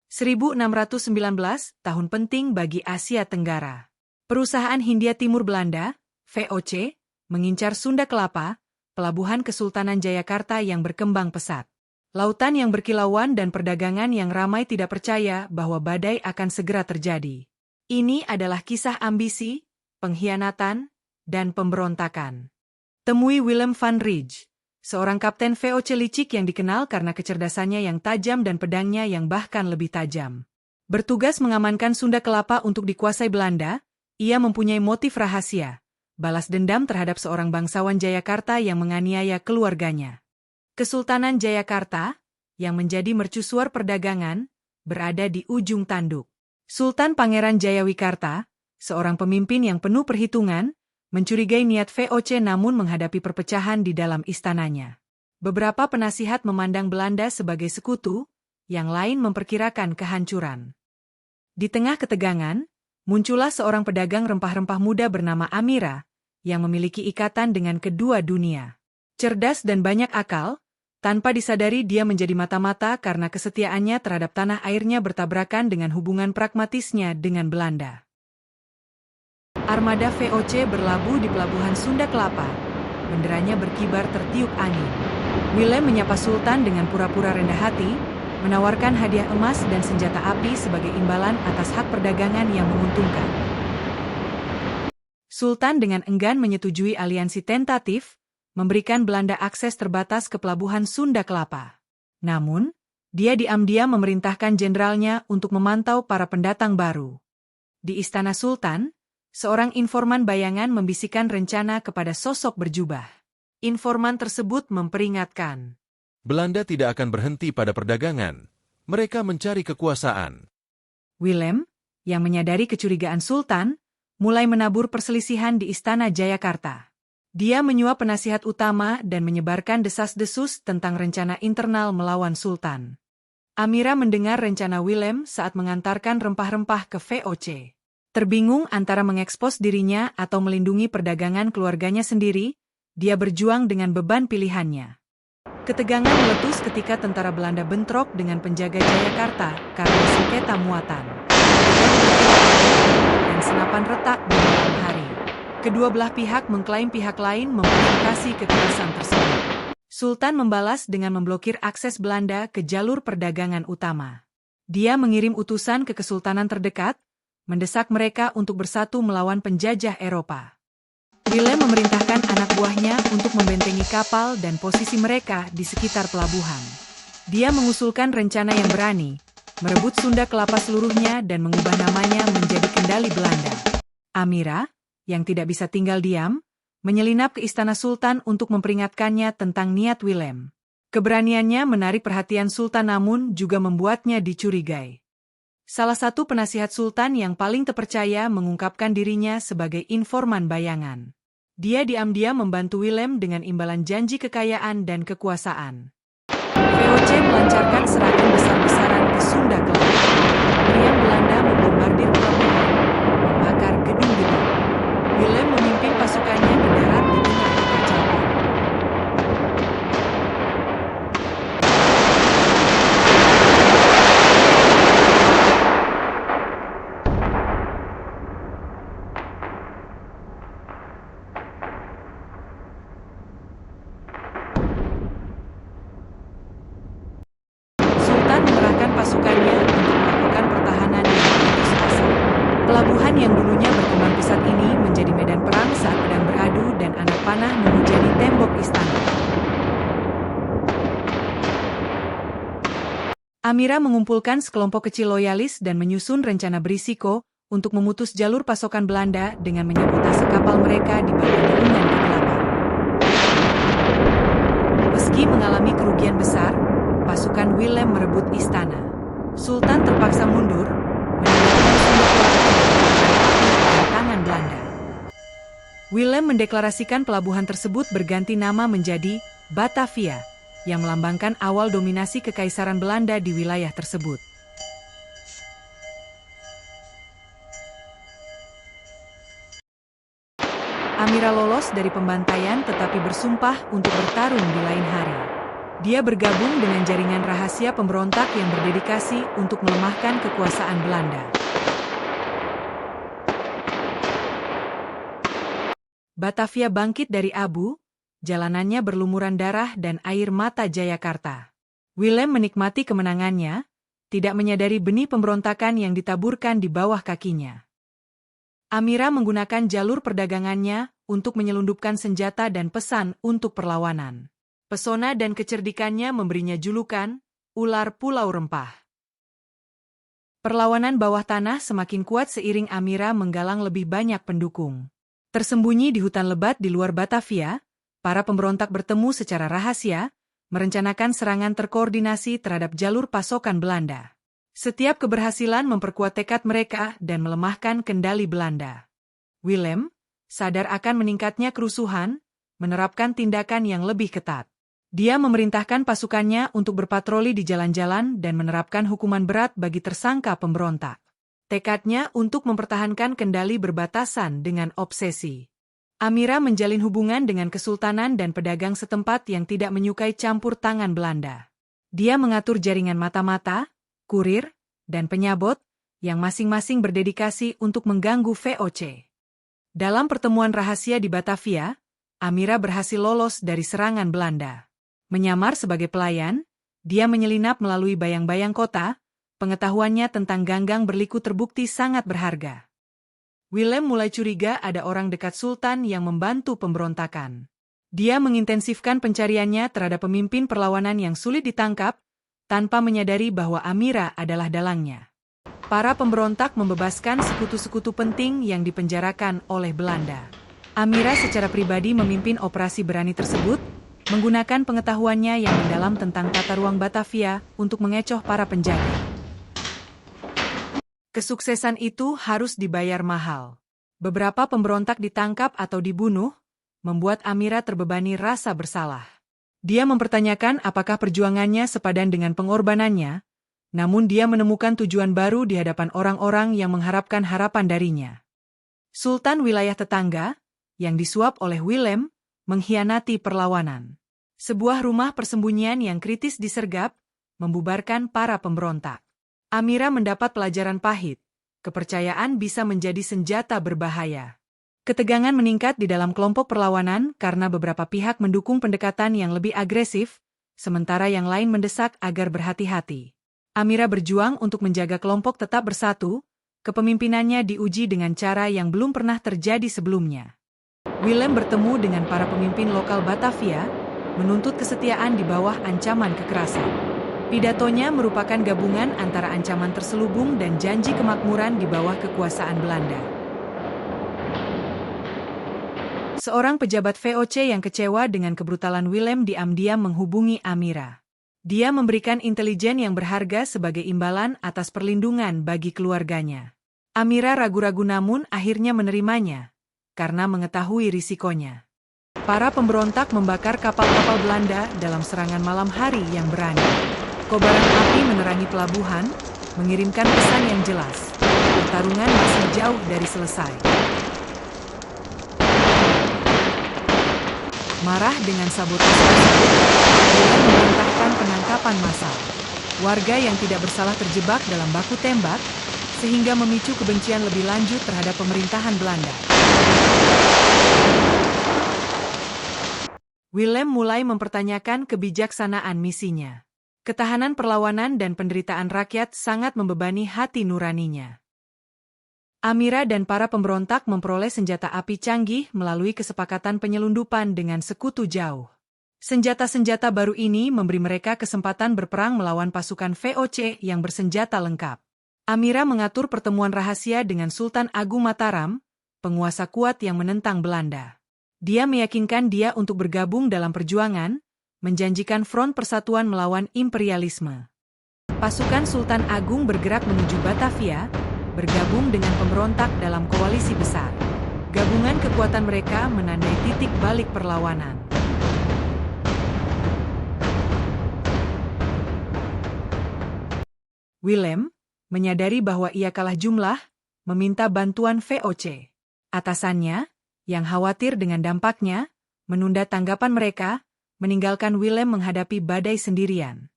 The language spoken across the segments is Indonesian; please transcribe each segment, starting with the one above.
1619, tahun penting bagi Asia Tenggara. Perusahaan Hindia Timur Belanda, VOC, mengincar Sunda Kelapa, pelabuhan Kesultanan Jayakarta yang berkembang pesat. Lautan yang berkilauan dan perdagangan yang ramai tidak percaya bahwa badai akan segera terjadi. Ini adalah kisah ambisi, pengkhianatan, dan pemberontakan. Temui Willem van Ridge, seorang kapten VOC licik yang dikenal karena kecerdasannya yang tajam dan pedangnya yang bahkan lebih tajam. Bertugas mengamankan Sunda Kelapa untuk dikuasai Belanda, ia mempunyai motif rahasia, balas dendam terhadap seorang bangsawan Jayakarta yang menganiaya keluarganya. Kesultanan Jayakarta, yang menjadi mercusuar perdagangan, berada di ujung tanduk. Sultan Pangeran Jayawikarta, seorang pemimpin yang penuh perhitungan, mencurigai niat VOC namun menghadapi perpecahan di dalam istananya. Beberapa penasihat memandang Belanda sebagai sekutu, yang lain memperkirakan kehancuran. Di tengah ketegangan, muncullah seorang pedagang rempah-rempah muda bernama Amira, yang memiliki ikatan dengan kedua dunia. Cerdas dan banyak akal, tanpa disadari dia menjadi mata-mata karena kesetiaannya terhadap tanah airnya bertabrakan dengan hubungan pragmatisnya dengan Belanda. Armada VOC berlabuh di pelabuhan Sunda Kelapa. Benderanya berkibar tertiup angin. Willem menyapa Sultan dengan pura-pura rendah hati, menawarkan hadiah emas dan senjata api sebagai imbalan atas hak perdagangan yang menguntungkan. Sultan dengan enggan menyetujui aliansi tentatif, memberikan Belanda akses terbatas ke pelabuhan Sunda Kelapa. Namun, dia diam-diam memerintahkan jenderalnya untuk memantau para pendatang baru. Di Istana Sultan, seorang informan bayangan membisikkan rencana kepada sosok berjubah. Informan tersebut memperingatkan. Belanda tidak akan berhenti pada perdagangan. Mereka mencari kekuasaan. Willem, yang menyadari kecurigaan Sultan, mulai menabur perselisihan di Istana Jayakarta. Dia menyuap penasihat utama dan menyebarkan desas-desus tentang rencana internal melawan Sultan. Amira mendengar rencana Willem saat mengantarkan rempah-rempah ke VOC. Terbingung antara mengekspos dirinya atau melindungi perdagangan keluarganya sendiri, dia berjuang dengan beban pilihannya. Ketegangan meletus ketika tentara Belanda bentrok dengan penjaga Jayakarta karena sengketa muatan. Dan senapan retak di malam hari. Kedua belah pihak mengklaim pihak lain memprovokasi kekerasan tersebut. Sultan membalas dengan memblokir akses Belanda ke jalur perdagangan utama. Dia mengirim utusan ke kesultanan terdekat, mendesak mereka untuk bersatu melawan penjajah Eropa. Willem memerintahkan anak buahnya untuk membentengi kapal dan posisi mereka di sekitar pelabuhan. Dia mengusulkan rencana yang berani, merebut Sunda Kelapa seluruhnya dan mengubah namanya menjadi kendali Belanda. Amira, yang tidak bisa tinggal diam, menyelinap ke Istana Sultan untuk memperingatkannya tentang niat Willem. Keberaniannya menarik perhatian Sultan namun juga membuatnya dicurigai. Salah satu penasihat Sultan yang paling terpercaya mengungkapkan dirinya sebagai informan bayangan. Dia diam-diam membantu Willem dengan imbalan janji kekayaan dan kekuasaan. VOC melancarkan serangan besar-besaran ke Sunda Kelapa. Meriam Belanda membombardir pelabuhan, membakar gedung-gedung. Willem memimpin pasukannya ke darat di tengah kekacauan. Sultan mengerahkan pasukannya untuk melakukan pertahanan yang putus asa. Pelabuhan yang dulunya berkembang pesat ini menjadi medan perang saat pedang beradu dan anak panah menghujani tembok istana. Amira mengumpulkan sekelompok kecil loyalis dan menyusun rencana berisiko untuk memutus jalur pasokan Belanda dengan menyabotase kapal mereka di bawah naungan kegelapan. Meski mengalami kerugian besar, pasukan Willem merebut istana. Sultan terpaksa mundur, meninggalkan Sunda Kelapa di tangan Belanda. Willem mendeklarasikan pelabuhan tersebut berganti nama menjadi Batavia, yang melambangkan awal dominasi kekaisaran Belanda di wilayah tersebut. Amira lolos dari pembantaian tetapi bersumpah untuk bertarung di lain hari. Dia bergabung dengan jaringan rahasia pemberontak yang berdedikasi untuk melemahkan kekuasaan Belanda. Batavia bangkit dari abu, jalanannya berlumuran darah dan air mata Jayakarta. Willem menikmati kemenangannya, tidak menyadari benih pemberontakan yang ditaburkan di bawah kakinya. Amira menggunakan jalur perdagangannya untuk menyelundupkan senjata dan pesan untuk perlawanan. Pesona dan kecerdikannya memberinya julukan, ular Pulau Rempah. Perlawanan bawah tanah semakin kuat seiring Amira menggalang lebih banyak pendukung. Tersembunyi di hutan lebat di luar Batavia, para pemberontak bertemu secara rahasia, merencanakan serangan terkoordinasi terhadap jalur pasokan Belanda. Setiap keberhasilan memperkuat tekad mereka dan melemahkan kendali Belanda. Willem, sadar akan meningkatnya kerusuhan, menerapkan tindakan yang lebih ketat. Dia memerintahkan pasukannya untuk berpatroli di jalan-jalan dan menerapkan hukuman berat bagi tersangka pemberontak. Tekadnya untuk mempertahankan kendali berbatasan dengan obsesi. Amira menjalin hubungan dengan kesultanan dan pedagang setempat yang tidak menyukai campur tangan Belanda. Dia mengatur jaringan mata-mata, kurir, dan penyabot, yang masing-masing berdedikasi untuk mengganggu VOC. Dalam pertemuan rahasia di Batavia, Amira berhasil lolos dari serangan Belanda. Menyamar sebagai pelayan, dia menyelinap melalui bayang-bayang kota, pengetahuannya tentang ganggang berliku terbukti sangat berharga. Willem mulai curiga ada orang dekat Sultan yang membantu pemberontakan. Dia mengintensifkan pencariannya terhadap pemimpin perlawanan yang sulit ditangkap, tanpa menyadari bahwa Amira adalah dalangnya. Para pemberontak membebaskan sekutu-sekutu penting yang dipenjarakan oleh Belanda. Amira secara pribadi memimpin operasi berani tersebut, menggunakan pengetahuannya yang mendalam tentang tata ruang Batavia untuk mengecoh para penjaga. Kesuksesan itu harus dibayar mahal. Beberapa pemberontak ditangkap atau dibunuh, membuat Amira terbebani rasa bersalah. Dia mempertanyakan apakah perjuangannya sepadan dengan pengorbanannya, namun dia menemukan tujuan baru di hadapan orang-orang yang mengharapkan harapan darinya. Sultan wilayah tetangga, yang disuap oleh Willem, mengkhianati perlawanan. Sebuah rumah persembunyian yang kritis disergap, membubarkan para pemberontak. Amira mendapat pelajaran pahit, kepercayaan bisa menjadi senjata berbahaya. Ketegangan meningkat di dalam kelompok perlawanan karena beberapa pihak mendukung pendekatan yang lebih agresif, sementara yang lain mendesak agar berhati-hati. Amira berjuang untuk menjaga kelompok tetap bersatu, kepemimpinannya diuji dengan cara yang belum pernah terjadi sebelumnya. Willem bertemu dengan para pemimpin lokal Batavia, menuntut kesetiaan di bawah ancaman kekerasan. Pidatonya merupakan gabungan antara ancaman terselubung dan janji kemakmuran di bawah kekuasaan Belanda. Seorang pejabat VOC yang kecewa dengan kebrutalan Willem diam-diam menghubungi Amira. Dia memberikan intelijen yang berharga sebagai imbalan atas perlindungan bagi keluarganya. Amira ragu-ragu namun akhirnya menerimanya, karena mengetahui risikonya. Para pemberontak membakar kapal-kapal Belanda dalam serangan malam hari yang berani. Kobaran api menerangi pelabuhan, mengirimkan pesan yang jelas. Pertarungan masih jauh dari selesai. Marah dengan sabotase tersebut, Willem memerintahkan penangkapan massal. Warga yang tidak bersalah terjebak dalam baku tembak, sehingga memicu kebencian lebih lanjut terhadap pemerintahan Belanda. Willem mulai mempertanyakan kebijaksanaan misinya. Ketahanan perlawanan dan penderitaan rakyat sangat membebani hati nuraninya. Amira dan para pemberontak memperoleh senjata api canggih melalui kesepakatan penyelundupan dengan sekutu jauh. Senjata-senjata baru ini memberi mereka kesempatan berperang melawan pasukan VOC yang bersenjata lengkap. Amira mengatur pertemuan rahasia dengan Sultan Agung Mataram, penguasa kuat yang menentang Belanda. Dia meyakinkan dia untuk bergabung dalam perjuangan, menjanjikan front persatuan melawan imperialisme. Pasukan Sultan Agung bergerak menuju Batavia, bergabung dengan pemberontak dalam koalisi besar. Gabungan kekuatan mereka menandai titik balik perlawanan. Willem, menyadari bahwa ia kalah jumlah, meminta bantuan VOC. Atasannya, yang khawatir dengan dampaknya, menunda tanggapan mereka, meninggalkan Willem menghadapi badai sendirian.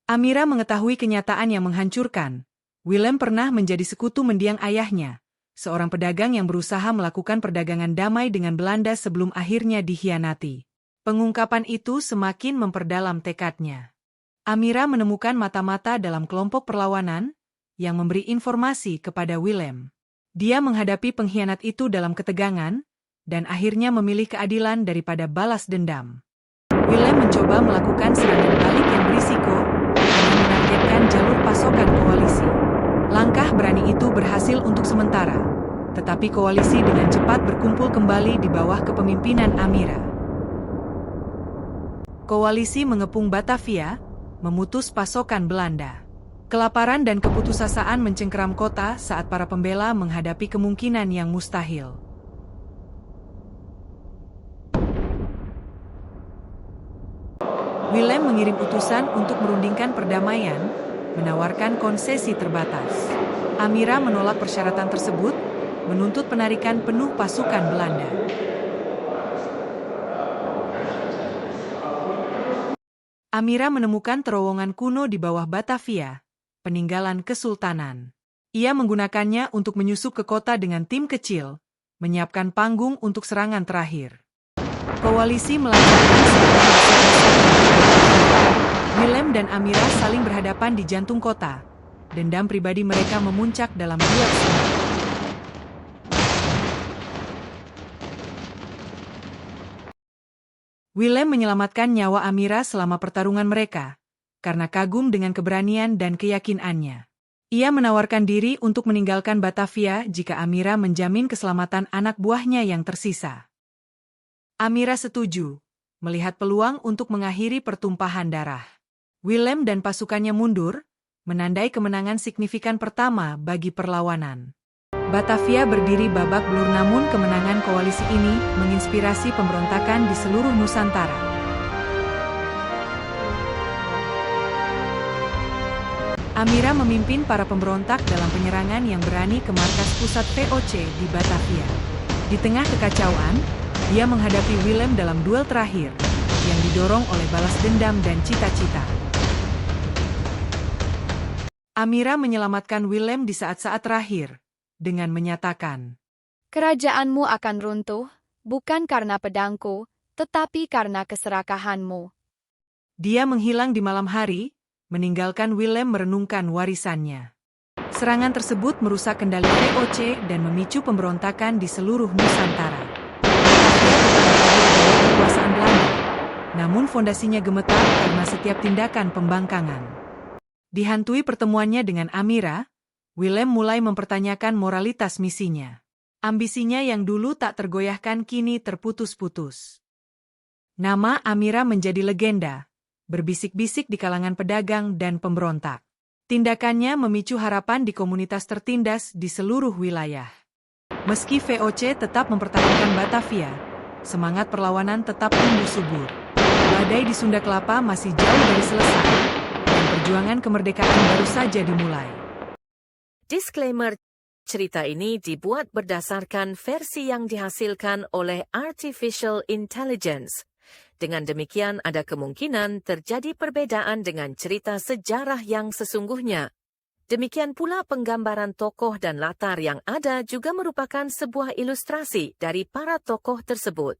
Amira mengetahui kenyataan yang menghancurkan. Willem pernah menjadi sekutu mendiang ayahnya, seorang pedagang yang berusaha melakukan perdagangan damai dengan Belanda sebelum akhirnya dikhianati. Pengungkapan itu semakin memperdalam tekadnya. Amira menemukan mata-mata dalam kelompok perlawanan yang memberi informasi kepada Willem. Dia menghadapi pengkhianat itu dalam ketegangan, dan akhirnya memilih keadilan daripada balas dendam. Willem mencoba melakukan serangan balik yang berisiko, dengan menargetkan jalur pasokan koalisi. Langkah berani itu berhasil untuk sementara, tetapi koalisi dengan cepat berkumpul kembali di bawah kepemimpinan Amira. Koalisi mengepung Batavia, memutus pasokan Belanda. Kelaparan dan keputusasaan mencengkeram kota saat para pembela menghadapi kemungkinan yang mustahil. Willem mengirim utusan untuk merundingkan perdamaian, menawarkan konsesi terbatas. Amira menolak persyaratan tersebut, menuntut penarikan penuh pasukan Belanda. Amira menemukan terowongan kuno di bawah Batavia, peninggalan kesultanan. Ia menggunakannya untuk menyusup ke kota dengan tim kecil, menyiapkan panggung untuk serangan terakhir. Koalisi melancarkan serangan besar-besaran. Willem dan Amira saling berhadapan di jantung kota. Dendam pribadi mereka memuncak dalam duel sengit. Willem menyelamatkan nyawa Amira selama pertarungan mereka, karena kagum dengan keberanian dan keyakinannya. Ia menawarkan diri untuk meninggalkan Batavia jika Amira menjamin keselamatan anak buahnya yang tersisa. Amira setuju, melihat peluang untuk mengakhiri pertumpahan darah. Willem dan pasukannya mundur, menandai kemenangan signifikan pertama bagi perlawanan. Batavia berdiri babak belur, namun kemenangan koalisi ini menginspirasi pemberontakan di seluruh Nusantara. Amira memimpin para pemberontak dalam penyerangan yang berani ke markas pusat VOC di Batavia. Di tengah kekacauan, dia menghadapi Willem dalam duel terakhir, yang didorong oleh balas dendam dan cita-cita. Amira menyelamatkan Willem di saat-saat terakhir, dengan menyatakan, "Kerajaanmu akan runtuh, bukan karena pedangku, tetapi karena keserakahanmu." Dia menghilang di malam hari, meninggalkan Willem merenungkan warisannya. Serangan tersebut merusak kendali VOC dan memicu pemberontakan di seluruh Nusantara. Kekuasaan Belanda, namun fondasinya gemetar karena setiap tindakan pembangkangan. Dihantui pertemuannya dengan Amira, Willem mulai mempertanyakan moralitas misinya. Ambisinya yang dulu tak tergoyahkan kini terputus-putus. Nama Amira menjadi legenda, berbisik-bisik di kalangan pedagang dan pemberontak. Tindakannya memicu harapan di komunitas tertindas di seluruh wilayah. Meski VOC tetap mempertahankan Batavia, semangat perlawanan tetap tumbuh subur. Badai di Sunda Kelapa masih jauh dari selesai, dan perjuangan kemerdekaan baru saja dimulai. Disclaimer, cerita ini dibuat berdasarkan versi yang dihasilkan oleh Artificial Intelligence. Dengan demikian ada kemungkinan terjadi perbedaan dengan cerita sejarah yang sesungguhnya. Demikian pula penggambaran tokoh dan latar yang ada juga merupakan sebuah ilustrasi dari para tokoh tersebut.